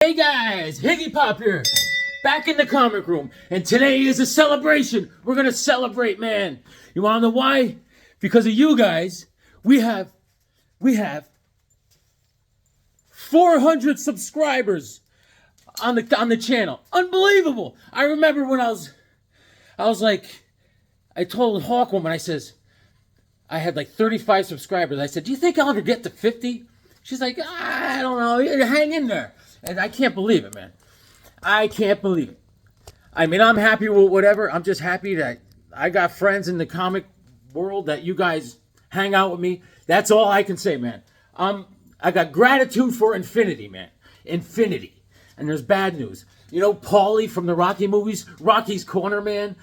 Hey guys, Higgy Pop here, back in the comic room, and today is a celebration. We're gonna celebrate, man. You wanna know why? Because of you guys. We have 400 subscribers on the channel. Unbelievable! I remember when I was like, I told Hawkwoman, I says, I had like 35 subscribers. I said, do you think I'll ever get to 50? She's like, I don't know. Hang in there. And I can't believe it, man. I can't believe it. I mean, I'm happy with whatever. I'm just happy that I got friends in the comic world, that you guys hang out with me. That's all I can say, man. I got gratitude for infinity, man. Infinity. And there's bad news. You know, Paulie from the Rocky movies, Rocky's Corner, man,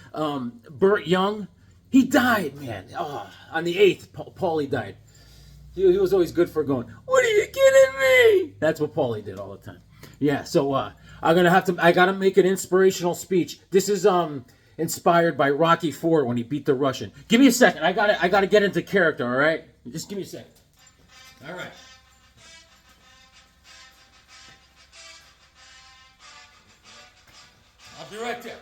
Burt Young, he died, man. Oh, on the 8th, Paulie died. He was always good for going, what are you kidding me? That's what Paulie did all the time. Yeah, so I gotta make an inspirational speech. This is inspired by Rocky IV when he beat the Russian. Give me a second. I gotta get into character, all right? Just give me a second. All right. I'll be right there.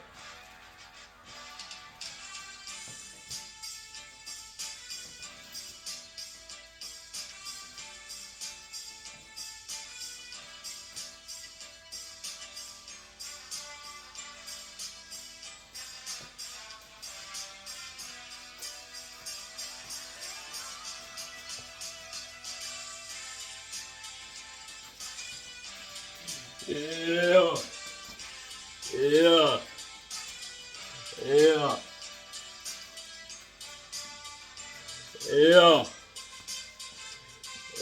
Yeah. Yeah. Yeah. Yeah.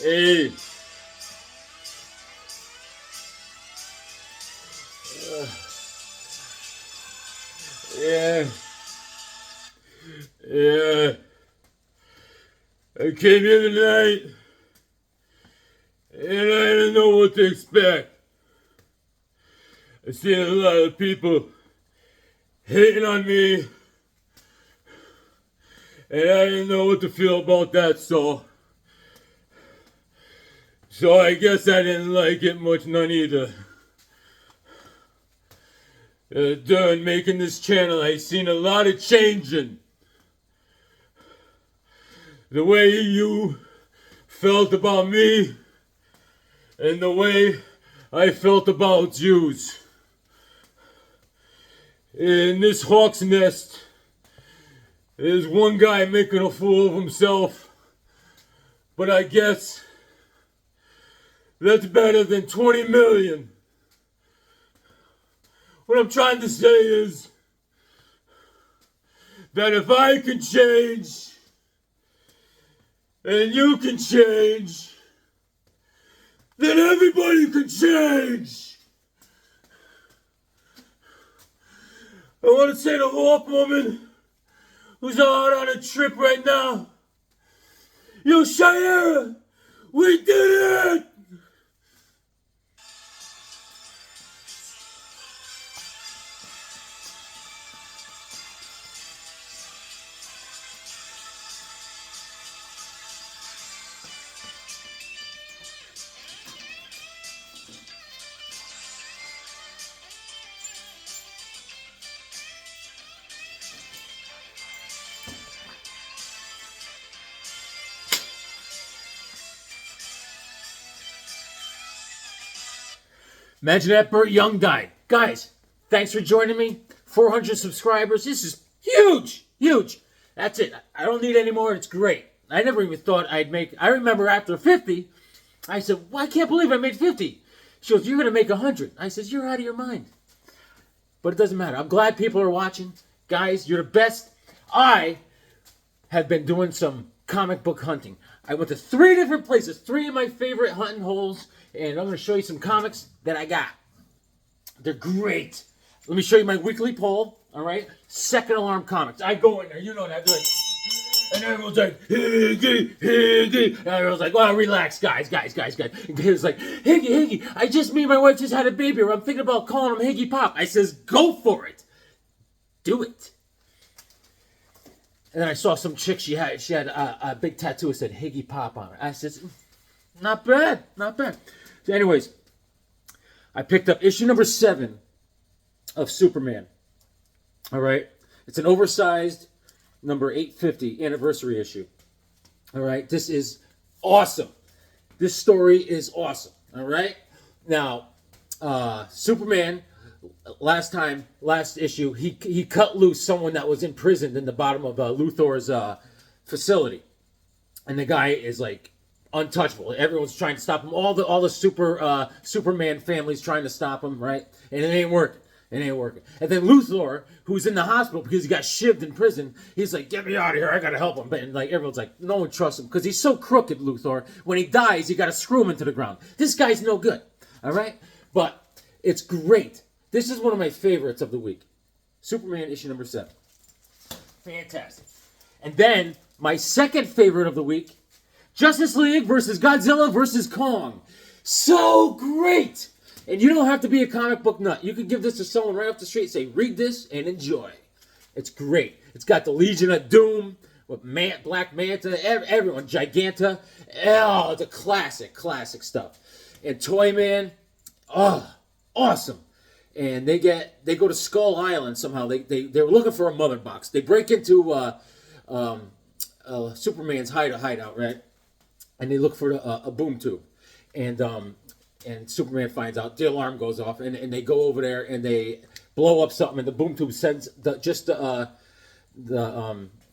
Hey. Yeah. Yeah. I came here tonight and I didn't know what to expect. I seen a lot of people hating on me, and I didn't know what to feel about that, so I guess I didn't like it much, none either. During making this channel, I seen a lot of changing. The way you felt about me, and the way I felt about yous. In this hawk's nest, there's one guy making a fool of himself, but I guess that's better than 20 million. What I'm trying to say is that if I can change, and you can change, then everybody can change. I want to say to Hawkwoman, who's out on a trip right now, yo, Shire, we did it! Imagine that Burt Young died. Guys, thanks for joining me. 400 subscribers. This is huge. Huge. That's it. I don't need any more. It's great. I never even thought I'd make... I remember after 50, I said, well, I can't believe I made 50. She goes, you're going to make 100. I says, you're out of your mind. But it doesn't matter. I'm glad people are watching. Guys, you're the best. I have been doing some comic book hunting. I went to 3 different places. 3 of my favorite hunting holes. And I'm going to show you some comics that I got. They're great. Let me show you my weekly poll. All right? Second Alarm Comics. I go in there. You know that. Like, and everyone's like, Higgy, Higgy. And everyone's like, well, relax, guys. And it's like, Higgy. I just, me and my wife just had a baby. Or I'm thinking about calling him Higgy Pop. I says, go for it. Do it. And then I saw some chick, she had a big tattoo that said Higgy Pop on it. I said, not bad. So anyways, I picked up issue number 7 of Superman. All right. It's an oversized number 850 anniversary issue. All right. This is awesome. This story is awesome. All right. Now, Superman, last issue, he cut loose someone that was imprisoned in the bottom of Luthor's facility. And the guy is like untouchable. Everyone's trying to stop him. All the Superman family's trying to stop him, right? And it ain't working. It ain't working. And then Luthor, who's in the hospital because he got shivved in prison, he's like, get me out of here. I got to help him. But like everyone's like, no one trusts him because he's so crooked, Luthor. When he dies, you got to screw him into the ground. This guy's no good. All right? But it's great. This is one of my favorites of the week. Superman issue number 7. Fantastic. And then my second favorite of the week, Justice League versus Godzilla versus Kong. So great. And you don't have to be a comic book nut. You can give this to someone right off the street and say, read this and enjoy. It's great. It's got the Legion of Doom with Black Manta, everyone, Giganta. Oh, it's a classic stuff. And Toyman, oh, awesome. And they go to Skull Island somehow. They were looking for a mother box. They break into Superman's hideout, right? And they look for a boom tube. And Superman finds out, the alarm goes off, and they go over there and they blow up something, and the boom tube sends the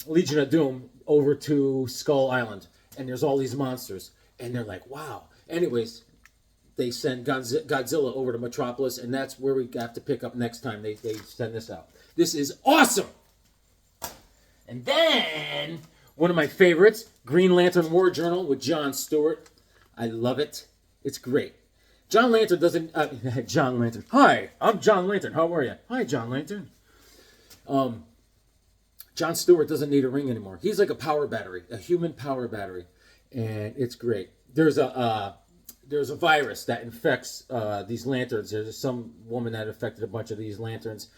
Legion of Doom over to Skull Island, and there's all these monsters, and they're like, wow. Anyways, they send Godzilla over to Metropolis, and that's where we have to pick up next time they send this out. This is awesome. And then one of my favorites, Green Lantern War Journal with John Stewart. I love it. It's great. John Lantern doesn't... John Lantern. Hi, I'm John Lantern. How are you? Hi, John Lantern. John Stewart doesn't need a ring anymore. He's like a power battery, a human power battery. And it's great. There's a virus that infects these lanterns. There's some woman that affected a bunch of these lanterns.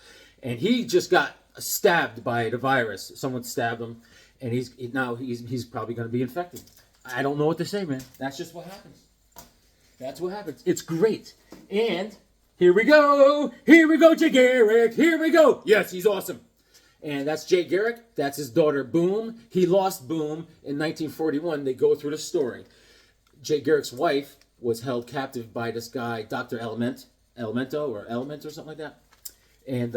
And he just got stabbed by the virus. Someone stabbed him. And he's probably going to be infected. I don't know what to say, man. That's just what happens. That's what happens. It's great. And here we go. Here we go, Jay Garrick. Here we go. Yes, he's awesome. And that's Jay Garrick. That's his daughter, Boom. He lost Boom in 1941. They go through the story. Jay Garrick's wife was held captive by this guy, Dr. Element or something like that. And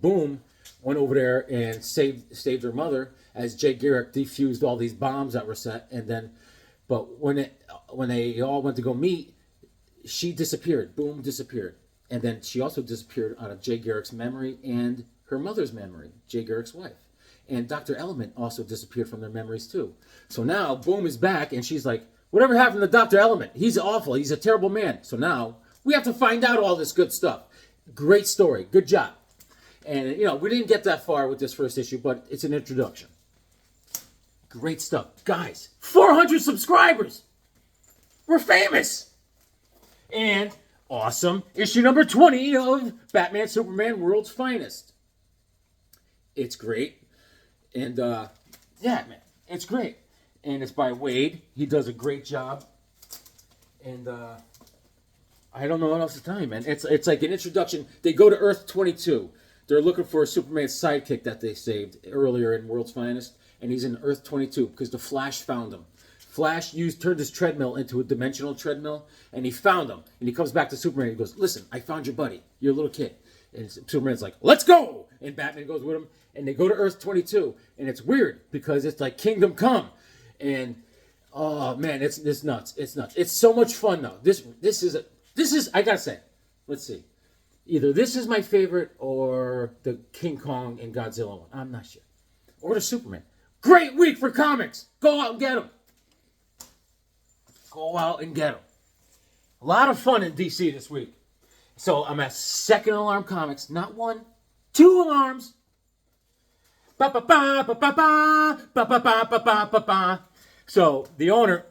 Boom went over there and saved her mother as Jay Garrick defused all these bombs that were set. And then, but when they all went to go meet, she disappeared. Boom disappeared. And then she also disappeared out of Jay Garrick's memory and her mother's memory, Jay Garrick's wife. And Dr. Element also disappeared from their memories too. So now Boom is back and she's like, whatever happened to Dr. Element? He's awful. He's a terrible man. So now we have to find out all this good stuff. Great story. Good job. And, we didn't get that far with this first issue, but it's an introduction. Great stuff. Guys, 400 subscribers. We're famous. And awesome. Issue number 20 of Batman Superman World's Finest. It's great. And, man, it's great. And it's by Wade. He does a great job. And, I don't know what else to tell you, man. It's like an introduction. They go to Earth 22. They're looking for a Superman sidekick that they saved earlier in World's Finest. And he's in Earth 22 because the Flash found him. Flash turned his treadmill into a dimensional treadmill, and he found him. And he comes back to Superman and he goes, listen, I found your buddy. You're a little kid. And Superman's like, let's go! And Batman goes with him, and they go to Earth 22. And it's weird because it's like Kingdom Come. And, oh, man, it's nuts. It's nuts. It's so much fun, though. This is, I gotta say, let's see. Either this is my favorite or the King Kong and Godzilla one. I'm not sure. Or the Superman. Great week for comics. Go out and get them. Go out and get them. A lot of fun in DC this week. So I'm at Second Alarm Comics. Not one, 2 alarms. Ba ba ba ba ba ba ba ba ba ba ba ba ba. So the owner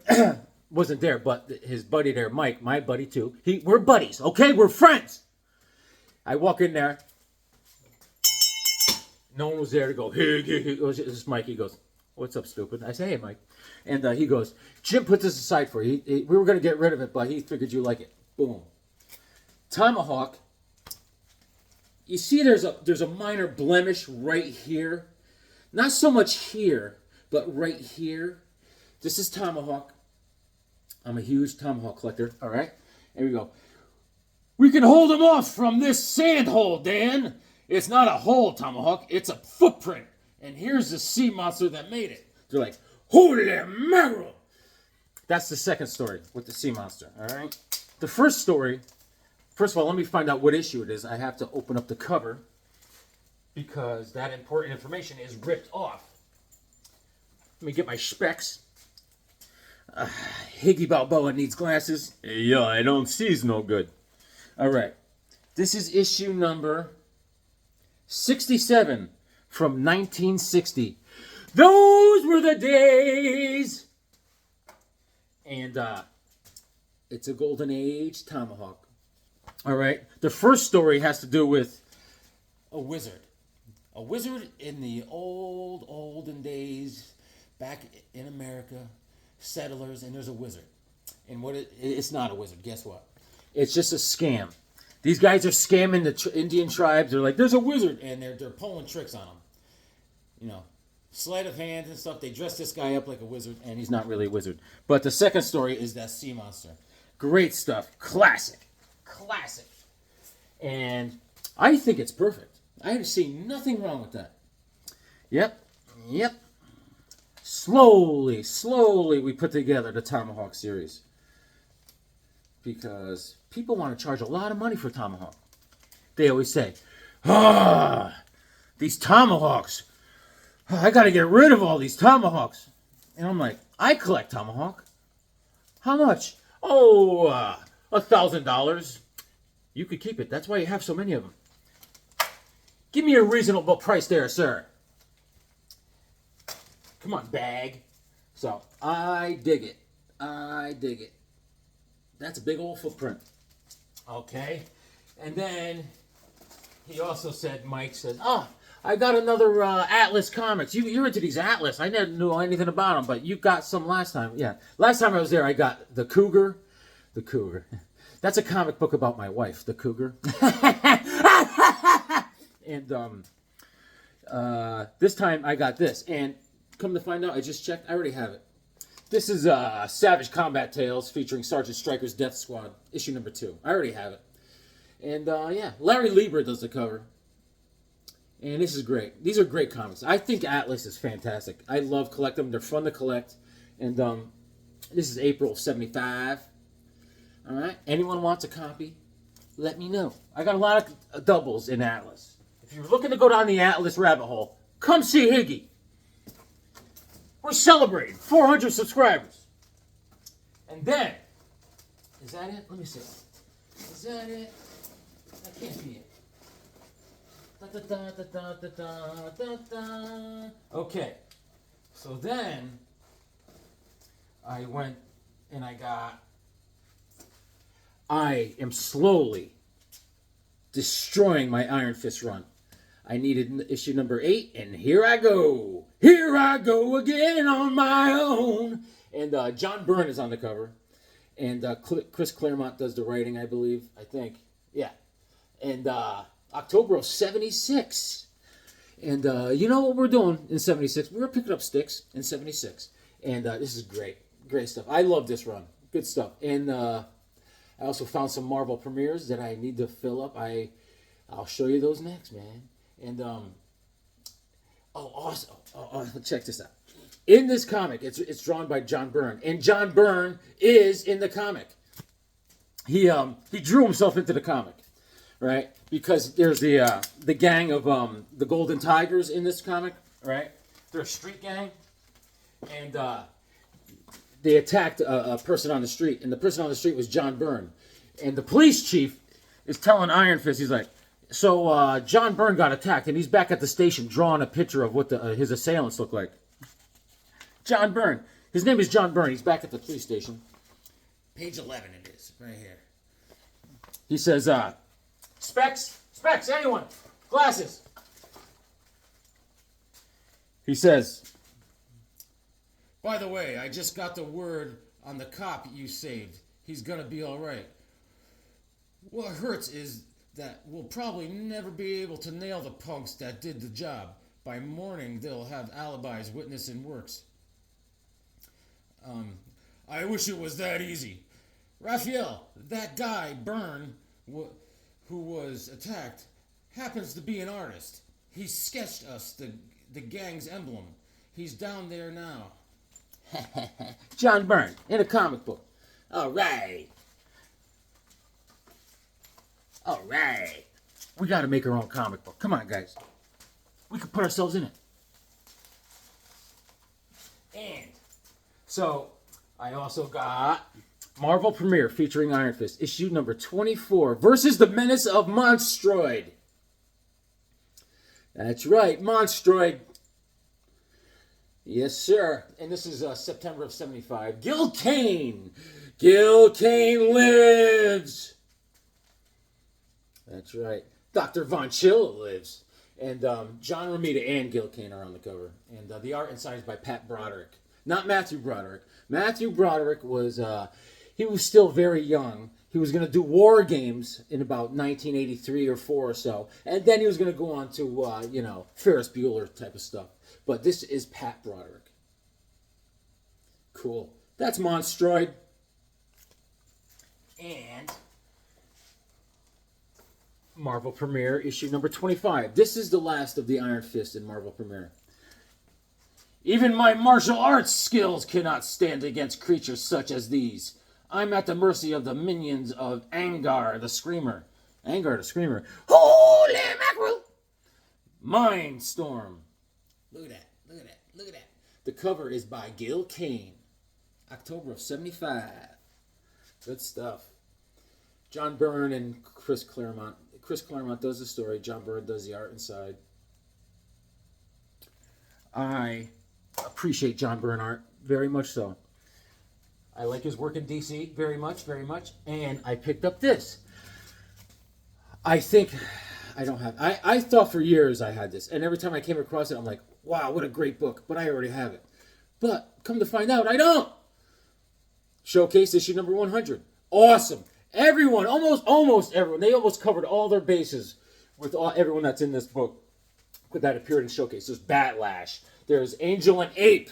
wasn't there, but his buddy there, Mike, my buddy too. We're buddies, okay? We're friends. I walk in there. No one was there to go, hey. This is Mike. He goes, what's up, stupid? I say, hey, Mike. And he goes, Jim put this aside for you. We were going to get rid of it, but he figured you like it. Boom. Tomahawk. You see there's a minor blemish right here. Not so much here, but right here. This is Tomahawk. I'm a huge Tomahawk collector. All right, here we go. We can hold them off from this sand hole, Dan. It's not a hole, Tomahawk. It's a footprint. And here's the sea monster that made it. They're like, holy mackerel. That's the second story with the sea monster. All right. The first story. First of all, let me find out what issue it is. I have to open up the cover because that important information is ripped off. Let me get my specs. Higgy Balboa needs glasses. Yeah, I don't see's no good. All right. This is issue number 67 from 1960. Those were the days. And it's a golden age Tomahawk. All right. The first story has to do with a wizard. A wizard in the olden days, back in America, settlers, and there's a wizard. And it's not a wizard. Guess what? It's just a scam. These guys are scamming the Indian tribes. They're like, there's a wizard, and they're pulling tricks on them. You know, sleight of hand and stuff. They dress this guy up like a wizard, and he's not really a wizard. But the second story is that sea monster. Great stuff. Classic. And I think it's perfect. I see nothing wrong with that. Yep. Slowly we put together the Tomahawk series. Because people want to charge a lot of money for Tomahawk. They always say, these Tomahawks. I got to get rid of all these Tomahawks. And I'm like, I collect Tomahawk. How much? Oh, $1,000. You could keep it. That's why you have so many of them. Give me a reasonable price there, sir. Come on, bag. So, I dig it. That's a big old footprint. Okay. And then he also said, Mike said, I got another Atlas comics. You're into these Atlas. I never knew anything about them, but you got some last time. Yeah. Last time I was there, I got The Cougar. The Cougar. That's a comic book about my wife, The Cougar. And this time I got this. And come to find out, I just checked. I already have it. This is Savage Combat Tales featuring Sergeant Stryker's Death Squad, issue number 2. I already have it. And yeah, Larry Lieber does the cover. And this is great. These are great comics. I think Atlas is fantastic. I love collecting them. They're fun to collect. And this is April of 75. All right. Anyone wants a copy? Let me know. I got a lot of doubles in Atlas. If you're looking to go down the Atlas rabbit hole, come see Higgy. We're celebrating 400 subscribers. And then, is that it? Let me see. Is that it? That can't be it. Okay. So then, I went and I am slowly destroying my Iron Fist run. I needed issue number 8, and here I go. Here I go again on my own. And John Byrne is on the cover. And Chris Claremont does the writing, I believe. I think. Yeah. And October of 76. And you know what we're doing in 76? We were picking up sticks in 76. And this is great. Great stuff. I love this run. Good stuff. And I also found some Marvel premieres that I need to fill up. I'll show you those next, man. And awesome! Check this out. In this comic, it's drawn by John Byrne, and John Byrne is in the comic. He drew himself into the comic, right? Because there's the gang of the Golden Tigers in this comic, right? They're a street gang, and they attacked a person on the street, and the person on the street was John Byrne, and the police chief is telling Iron Fist, he's like, so John Byrne got attacked, and he's back at the station drawing a picture of what his assailants look like. John Byrne. His name is John Byrne. He's back at the police station. Page 11 it is, right here. He says, Specs, anyone? Glasses. He says, by the way, I just got the word on the cop you saved. He's going to be all right. What hurts is that we'll probably never be able to nail the punks that did the job. By morning, they'll have alibis witnessing works. I wish it was that easy. Raphael, that guy, Byrne, who was attacked, happens to be an artist. He sketched us the gang's emblem. He's down there now. John Byrne, in a comic book. All right. All right. We got to make our own comic book. Come on, guys. We can put ourselves in it. And so I also got Marvel Premiere featuring Iron Fist, issue number 24, versus the Menace of Monstroid. That's right, Monstroid. Yes, sir. And this is September of 75. Gil Kane. Gil Kane lives. That's right. Dr. Von Chill lives. And John Romita and Gil Kane are on the cover. And the art inside is by Pat Broderick. Not Matthew Broderick. Matthew Broderick was, he was still very young. He was going to do War Games in about 1983 or 4 or so. And then he was going to go on to, Ferris Bueller type of stuff. But this is Pat Broderick. Cool. That's Monstroid. And Marvel Premiere issue number 25. This is the last of the Iron Fist in Marvel Premiere. Even my martial arts skills cannot stand against creatures such as these. I'm at the mercy of the minions of Angar the Screamer. Angar the Screamer. Holy mackerel! Mindstorm. Look at that. Look at that. Look at that. The cover is by Gil Kane. October of 75. Good stuff. John Byrne and Chris Claremont. Chris Claremont does the story. John Byrne does the art inside. I appreciate John Byrne art very much so. I like his work in DC very much, very much. And I picked up this. I think I don't have... I thought for years I had this. And every time I came across it, I'm like, wow, what a great book. But I already have it. But come to find out, I don't. Showcase issue number 100. Awesome. Everyone, almost everyone, they almost covered all their bases with everyone that's in this book that appeared in Showcase. There's Batlash. There's Angel and Ape.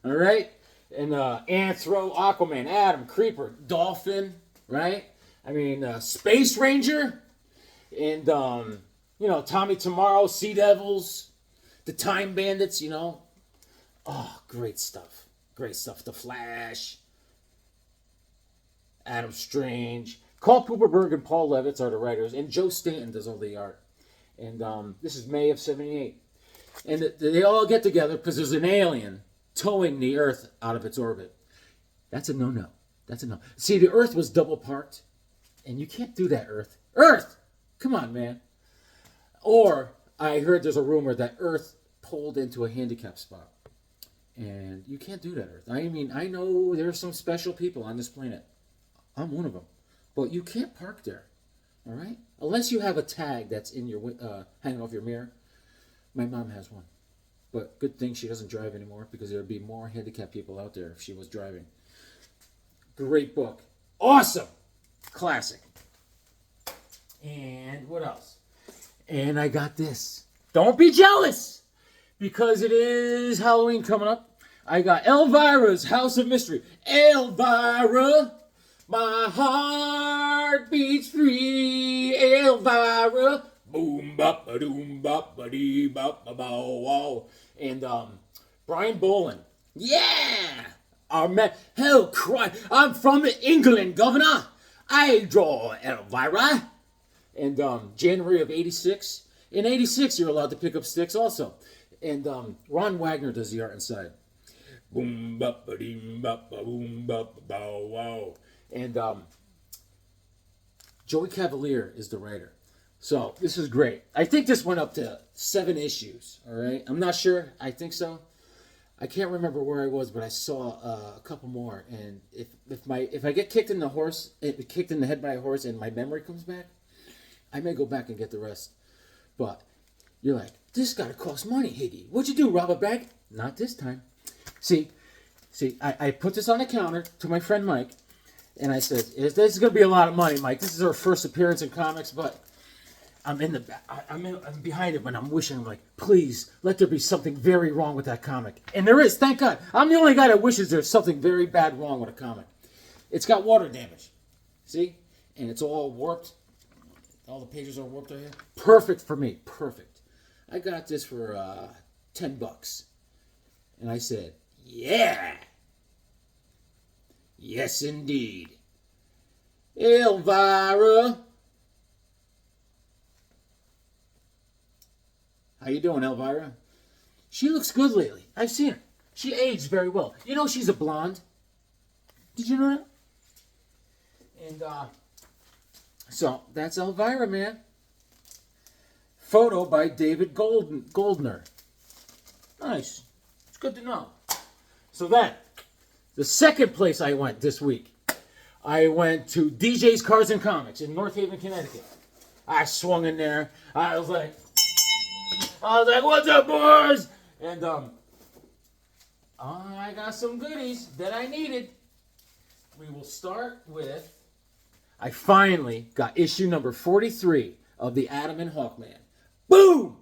All right? And Anthro, Aquaman, Adam, Creeper, Dolphin, right? I mean, Space Ranger, and, Tommy Tomorrow, Sea Devils, the Time Bandits, Oh, great stuff. Great stuff. The Flash, Adam Strange. Carl Cooperberg and Paul Levitz are the writers, and Joe Stanton does all the art. And this is May of 78. And they all get together because there's an alien towing the Earth out of its orbit. That's a no-no. That's a no. See, the Earth was double parked, and you can't do that, Earth. Earth! Come on, man. Or, I heard there's a rumor that Earth pulled into a handicap spot. And you can't do that, Earth. I mean, I know there's some special people on this planet. I'm one of them. But you can't park there. All right? Unless you have a tag that's in your hanging off your mirror. My mom has one. But good thing she doesn't drive anymore because there would be more handicapped people out there if she was driving. Great book. Awesome. Classic. And what else? And I got this. Don't be jealous because it is Halloween coming up. I got Elvira's House of Mystery. Elvira, my heart beats free. Elvira. Boom, bop, ba doom, bop, ba dee, bop, ba bow, wow. And Brian Boland. Yeah! Our man. Hell, cry. I'm from England, governor. I draw Elvira. And January of 86. In 86, you're allowed to pick up sticks also. And Ron Wagner does the art inside. Boom, bop, ba dee, bop, ba boom, bop, ba bow, wow. And Joey Cavalier is the writer. So, this is great. I think this went up to 7 issues, all right? I'm not sure. I think so. I can't remember where I was, but I saw a couple more. And if I get kicked in the head by a horse and my memory comes back, I may go back and get the rest. But you're like, this got to cost money, Higgy. What'd you do, rob a bank? Not this time. See, I put this on the counter to my friend Mike, And I said, this is going to be a lot of money, Mike. This is her first appearance in comics, but I'm behind it when I'm wishing, like, please, let there be something very wrong with that comic. And there is, thank God. I'm the only guy that wishes there's something very bad wrong with a comic. It's got water damage. See? And it's all warped. All the pages are warped right here. Perfect for me. Perfect. I got this for $10. And I said, yeah. Yes, indeed. Elvira. How you doing, Elvira? She looks good lately. I've seen her. She aged very well. You know she's a blonde. Did you know that? And, so, that's Elvira, man. Photo by David Goldner. Nice. It's good to know. So then, the second place I went this week, I went to DJ's Cars and Comics in North Haven, Connecticut. I swung in there. I was like, what's up, boys? And, I got some goodies that I needed. We will start with, I finally got issue number 43 of the Atom and Hawkman. Boom!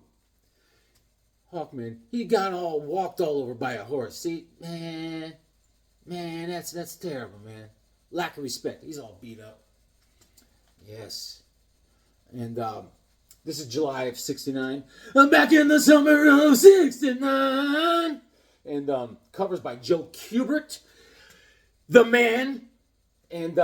Hawkman, he got all walked all over by a horse. See, man, that's terrible, man. Lack of respect. He's all beat up. Yes. And this is July of '69. I'm back in the summer of '69. And covers by Joe Kubert, the man. And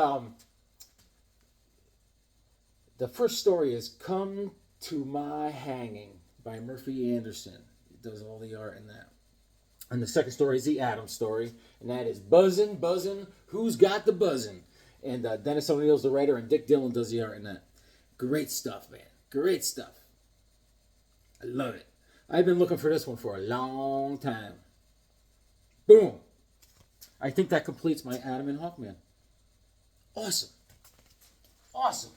the first story is Come to My Hanging by Murphy Anderson. He does all the art in that. And the second story is the Atom story, and that is Buzzin', Buzzin', Who's Got the Buzzin'? And Dennis O'Neill's the writer, and Dick Dillon does the art in that. Great stuff, man. Great stuff. I love it. I've been looking for this one for a long time. Boom. I think that completes my Atom and Hawkman. Awesome. Awesome.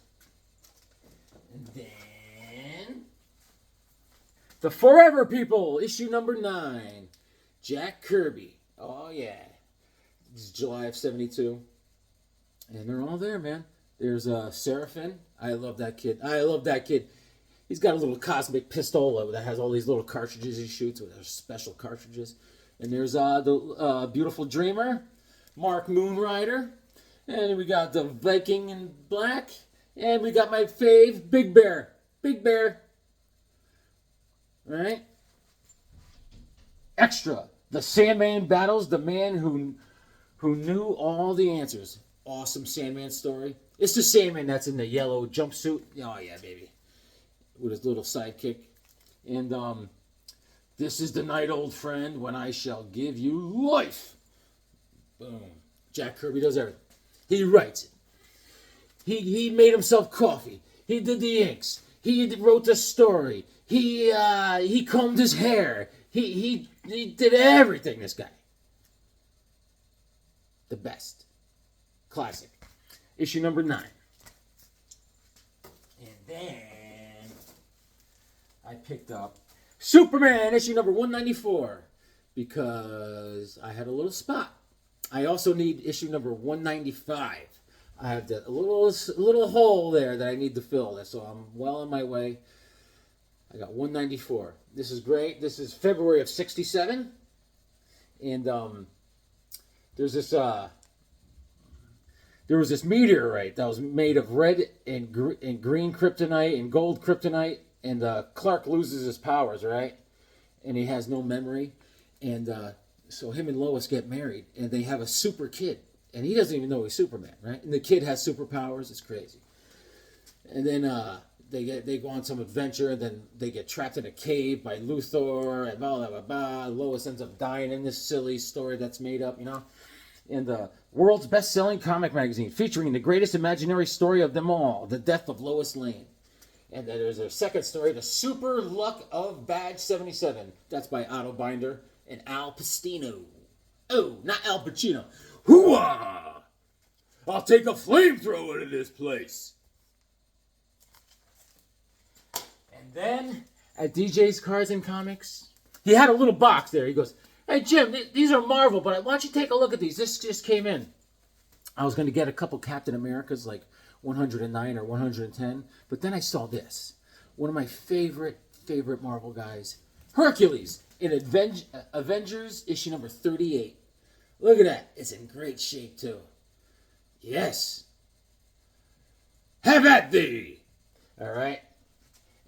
And then The Forever People, issue number 9. Jack Kirby. Oh, yeah. This is July of '72. And they're all there, man. There's Seraphin. I love that kid. He's got a little cosmic pistola that has all these little cartridges he shoots with. They're special cartridges. And there's the Beautiful Dreamer, Mark Moonrider. And we got the Viking in black. And we got my fave, Big Bear. Big Bear. All right? Extra. The Sandman battles the man who knew all the answers. Awesome Sandman story. It's the Sandman that's in the yellow jumpsuit. Oh, yeah, baby. With his little sidekick. And this is the night, old friend, when I shall give you life. Boom. Jack Kirby does everything. He writes it. He made himself coffee. He did the inks. He wrote the story. He combed his hair. He did everything, this guy. The best. Classic. Issue number 9. And then I picked up Superman, issue number 194, because I had a little spot. I also need issue number 195. I have a little hole there that I need to fill, so I'm well on my way. I got 194. This is great. This is February of '67, and there's this there was this meteorite that was made of red and green kryptonite and gold kryptonite, and Clark loses his powers, right? And he has no memory, and so him and Lois get married, and they have a super kid, and he doesn't even know he's Superman, right? And the kid has superpowers. It's crazy. And then they go on some adventure, and then they get trapped in a cave by Luthor, and blah, blah, blah, blah. Lois ends up dying in this silly story that's made up, you know? And the world's best-selling comic magazine, featuring the greatest imaginary story of them all, the death of Lois Lane. And then there's a second story, The Super Luck of Badge 77. That's by Otto Binder and Al Pacino. Oh, not Al Pacino. Hooah! I'll take a flamethrower to this place. And then, at DJ's Cars and Comics, he had a little box there. He goes, hey, Jim, these are Marvel, but why don't you take a look at these? This just came in. I was going to get a couple Captain Americas, like 109 or 110, but then I saw this. One of my favorite Marvel guys, Hercules, in Avengers issue number 38. Look at that. It's in great shape, too. Yes. Have at thee. All right.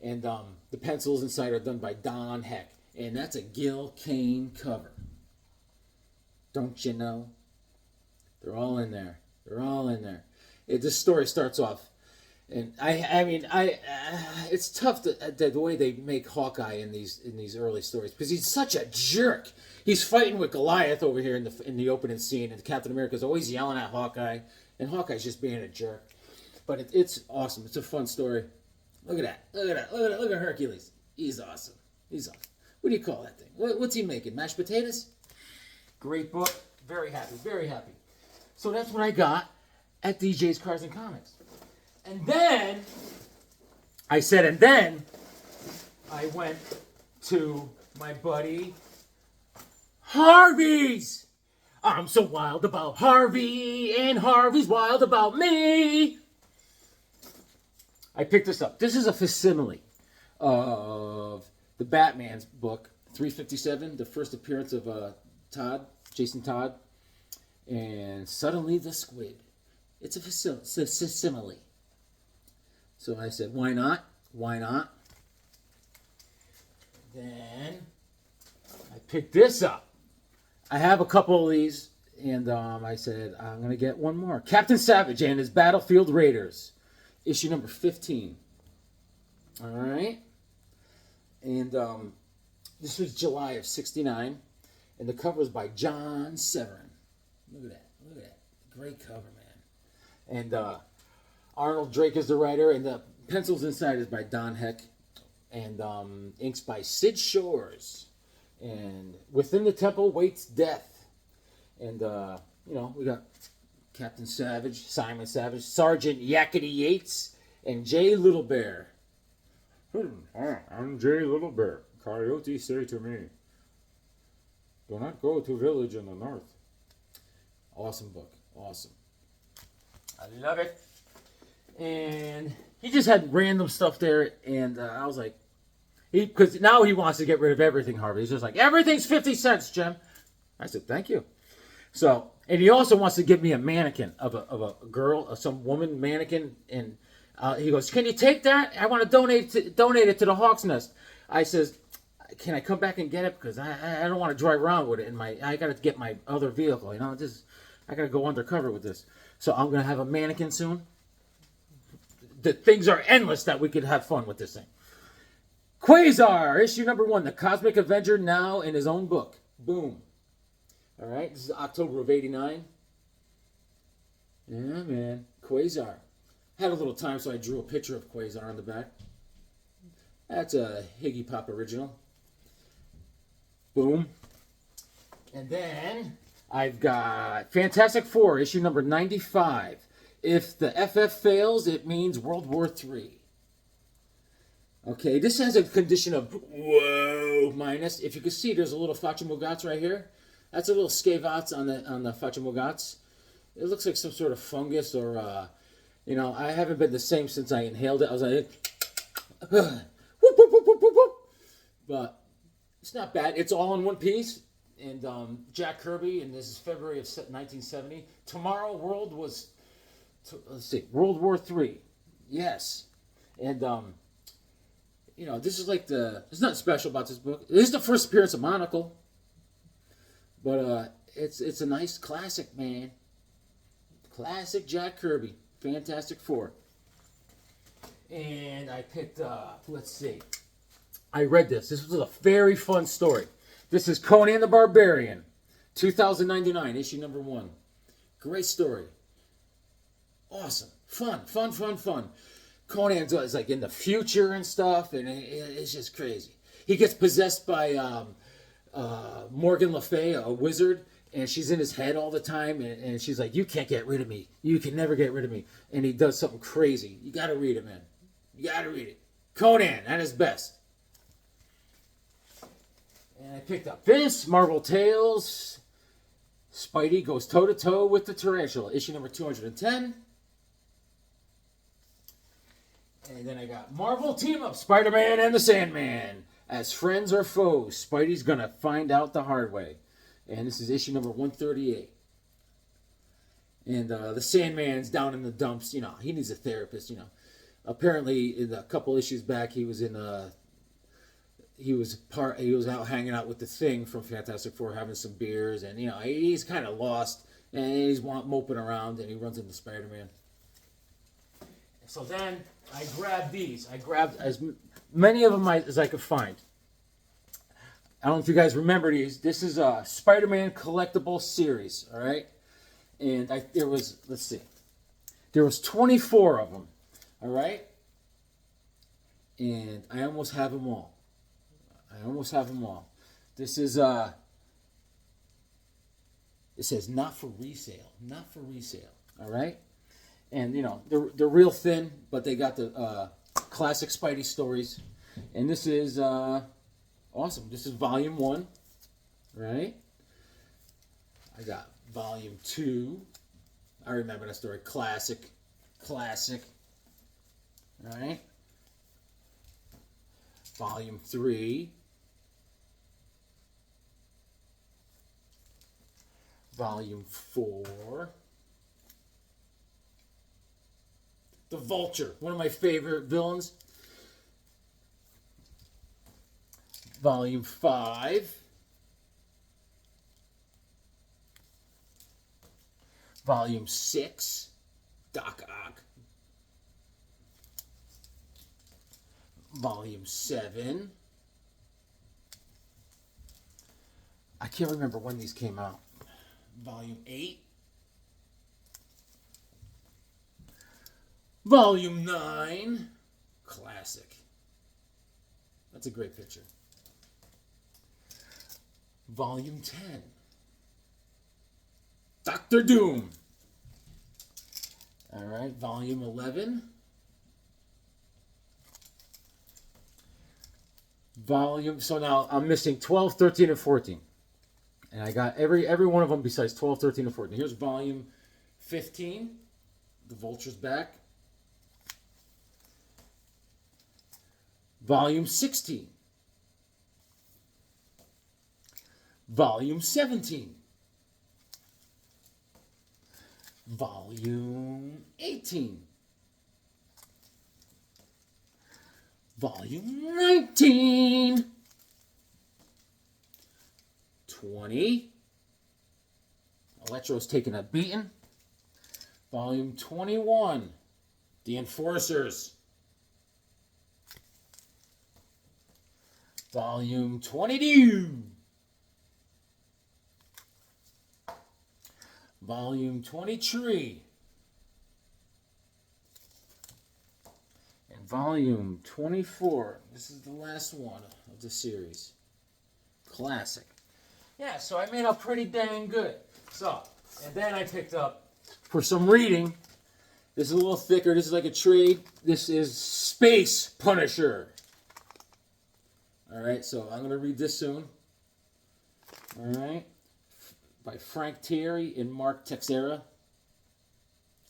And the pencils inside are done by Don Heck. And that's a Gil Kane cover. Don't you know? They're all in there. They're all in there. This story starts off, and it's tough the way they make Hawkeye in these early stories because he's such a jerk. He's fighting with Goliath over here in the opening scene, and Captain America's always yelling at Hawkeye, and Hawkeye's just being a jerk. But it's awesome. It's a fun story. Look at that. Look at that. Look at Hercules. He's awesome. He's awesome. What do you call that thing? What's he making? Mashed potatoes? Great book. Very happy. Very happy. So that's what I got at DJ's Cars and Comics. And then I went to my buddy Harvey's. I'm so wild about Harvey, and Harvey's wild about me. I picked this up. This is a facsimile of the Batman's book, 357, the first appearance of Jason Todd, and Suddenly the Squid. It's a facsimile. So I said, why not? Why not? Then I picked this up. I have a couple of these, and I said, I'm going to get one more. Captain Savage and his Battlefield Raiders, issue number 15. All right. And this was July of '69, and the cover is by John Severin. Look at that. Look at that. Great cover, man. And Arnold Drake is the writer, and the pencils inside is by Don Heck, and inks by Sid Shores. And Within the Temple Waits Death. And, we got Captain Savage, Simon Savage, Sergeant Yakety Yates, and Jay Little Bear. I'm Jay Little Bear. Coyote say to me, do not go to village in the north. Awesome book. Awesome. I love it. And he just had random stuff there, and I was like, because now he wants to get rid of everything, Harvey. He's just like, everything's 50 cents, Jim. I said, thank you. So, and he also wants to give me a mannequin of a girl, some woman mannequin, and he goes, can you take that? I want to donate it to the Hawk's Nest. I says, can I come back and get it? Because I don't want to drive around with it I got to get my other vehicle, I got to go undercover with this. So I'm going to have a mannequin soon. The things are endless that we could have fun with this thing. Quasar, issue number 1, the Cosmic Avenger, now in his own book. Boom. All right, this is October of '89. Yeah, man, Quasar. Had a little time, so I drew a picture of Quasar on the back. That's a Higgy Pop original. Boom. And then I've got Fantastic Four, issue number 95. If the FF fails, it means World War III. Okay, this has a condition of whoa minus. If you can see, there's a little Fachimogats right here. That's a little Scavats on the Fachimogats. It looks like some sort of fungus or, I haven't been the same since I inhaled it. I was like, whoop, whoop, whoop, whoop, whoop, whoop. But it's not bad. It's all in one piece. And Jack Kirby, and this is February of 1970. Tomorrow, World War III. Yes. And, this is like there's nothing special about this book. This is the first appearance of Monocle. But it's a nice classic, man. Classic Jack Kirby. Fantastic Four. And I picked up, let's see. I read this. This was a very fun story. This is Conan the Barbarian. 2099, issue number 1. Great story. Awesome. Fun. Conan's like in the future and stuff, and it's just crazy. He gets possessed by Morgan Le Fay, a wizard, and she's in his head all the time, and she's like, you can't get rid of me. You can never get rid of me. And he does something crazy. You got to read it, man. You got to read it. Conan at his best. And I picked up this, Marvel Tales, Spidey goes toe-to-toe with the Tarantula, issue number 210. And then I got Marvel Team Up, Spider-Man and the Sandman. As friends or foes, Spidey's going to find out the hard way. And this is issue number 138. And the Sandman's down in the dumps. You know, he needs a therapist, you know. Apparently, in a couple issues back, he was out hanging out with the Thing from Fantastic Four, having some beers, and you know he's kind of lost, and he's moping around, and he runs into Spider-Man. So then I grabbed these. I grabbed as many of them as I could find. I don't know if you guys remember these. This is a Spider-Man collectible series, all right? And there was 24 of them, all right? And I almost have them all. This is it says not for resale, all right? And you know they're real thin, but they got the classic Spidey stories, and this is awesome. This is volume 1, right? I got volume 2. I remember that story. Classic. All right. Volume 3. Volume 4. The Vulture, one of my favorite villains. Volume 5. Volume 6. Doc Ock. Volume 7. I can't remember when these came out. Volume 8. Volume 9. Classic. That's a great picture. Volume 10. Doctor Doom. All right, volume 11. So now I'm missing 12, 13, and 14. And I got every one of them besides 12, 13, and 14. Here's volume 15. The Vulture's back. Volume 16. Volume 17. Volume 18. Volume 19. 20. Electro's taking a beating. Volume 21. The Enforcers. Volume 22. Volume 23. And volume 24. This is the last one of the series. Classic. Yeah, so I made out pretty dang good. So, and then I picked up, for some reading, this is a little thicker. This is like a trade. This is Space Punisher. All right, so I'm going to read this soon. All right. By Frank Terry and Mark Texeira.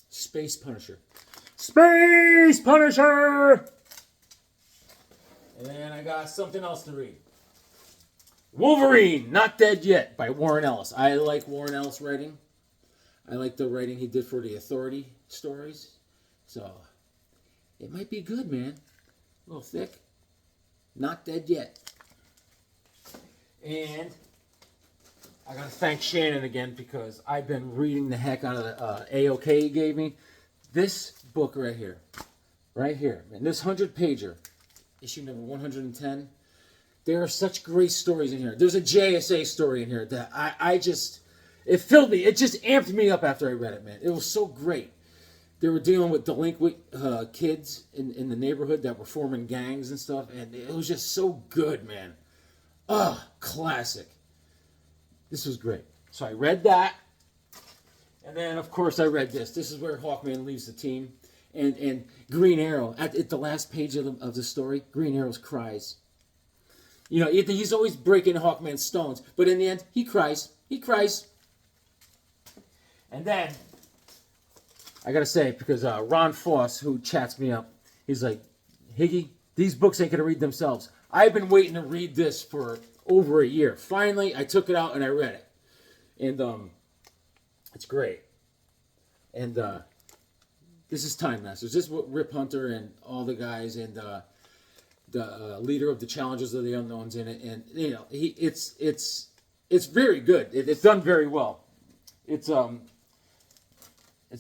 Space Punisher. Space Punisher! And then I got something else to read. Wolverine, Not Dead Yet by Warren Ellis. I like Warren Ellis writing. I like the writing he did for the Authority stories. So, it might be good, man. A little thick. Not Dead Yet. And I gotta thank Shannon again because I've been reading the heck out of the AOK he gave me. This book right here, and this 100-pager, issue number 110. There are such great stories in here. There's a JSA story in here that I just, it filled me. It just amped me up after I read it, man. It was so great. They were dealing with delinquent kids in the neighborhood that were forming gangs and stuff, and it was just so good, man. Classic. This was great. So I read that. And then, of course, I read this. This is where Hawkman leaves the team. And Green Arrow, at the last page of the story, Green Arrow cries. You know, he's always breaking Hawkman's stones. But in the end, he cries. He cries. And then, I gotta say, because Ron Foss, who chats me up, he's like, Higgy, these books ain't gonna read themselves. I've been waiting to read this for over a year. Finally, I took it out and I read it. And it's great. And this is Time Masters. This is what Rip Hunter and all the guys and the leader of the Challengers of the Unknowns in it. And, you know, it's very good. It's done very well. It's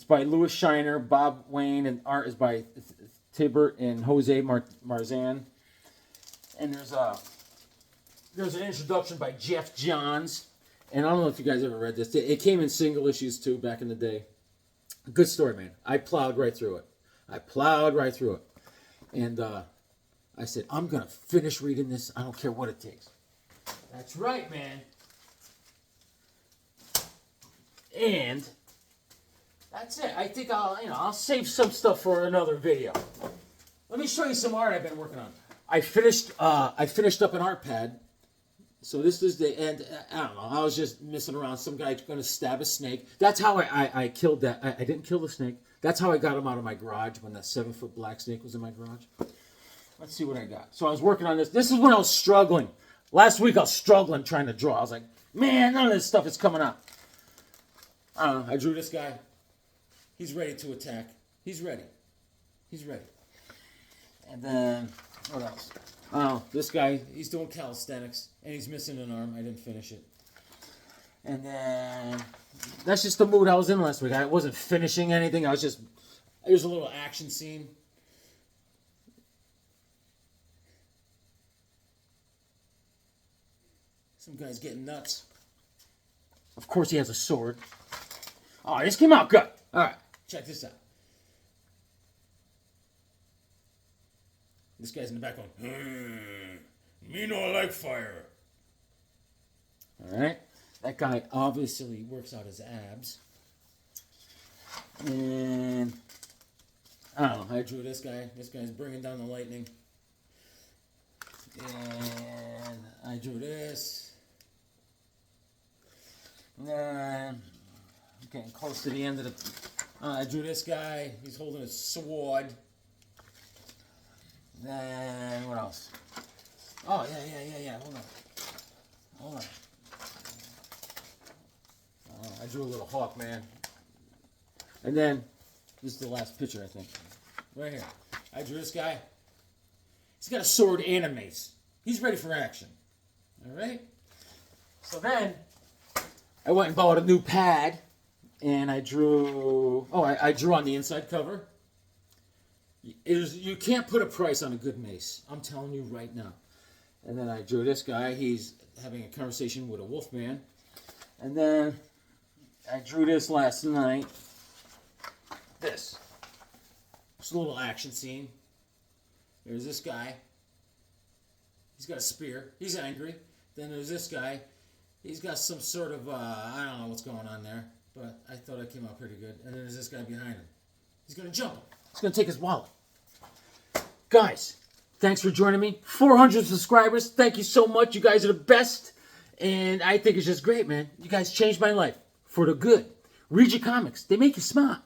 by Louis Shiner, Bob Wayne, and art is by Tibert and Jose Marzan. And there's an introduction by Jeff Johns. And I don't know if you guys ever read this. It came in single issues too back in the day. Good story, man. I plowed right through it. And I said, I'm going to finish reading this. I don't care what it takes. That's right, man. And that's it. I think I'll save some stuff for another video. Let me show you some art I've been working on. I finished up an art pad. So this is the end. I don't know. I was just messing around. Some guy's going to stab a snake. That's how I killed that. I didn't kill the snake. That's how I got him out of my garage when that 7-foot black snake was in my garage. Let's see what I got. So I was working on this. This is when I was struggling. Last week I was struggling trying to draw. I was like, man, none of this stuff is coming out. I don't know. I drew this guy. He's ready to attack. He's ready. And then, what else? Oh, this guy, he's doing calisthenics, and he's missing an arm. I didn't finish it. And then, that's just the mood I was in last week. I wasn't finishing anything. There's a little action scene. Some guy's getting nuts. Of course he has a sword. Oh, this came out good. All right, check this out. This guy's in the back going, me no like fire. All right. That guy obviously works out his abs. And I don't know. I drew this guy. This guy's bringing down the lightning. And I drew this. And then I'm getting close to the end of the... I drew this guy. He's holding a sword. Then, what else? Oh, yeah. Hold on. I drew a little hawk, man. And then, this is the last picture, I think. Right here. I drew this guy. He's got a sword and a mace. He's ready for action. All right? So then, I went and bought a new pad. And I drew... Oh, I drew on the inside cover. You can't put a price on a good mace. I'm telling you right now. And then I drew this guy. He's having a conversation with a wolf man. And then I drew this last night. This. Just a little action scene. There's this guy. He's got a spear. He's angry. Then there's this guy. He's got some sort of, I don't know what's going on there. But I thought I came out pretty good. And then there's this guy behind him. He's going to jump him. He's going to take his wallet. Guys, thanks for joining me. 400 subscribers. Thank you so much. You guys are the best. And I think it's just great, man. You guys changed my life for the good. Read your comics. They make you smile.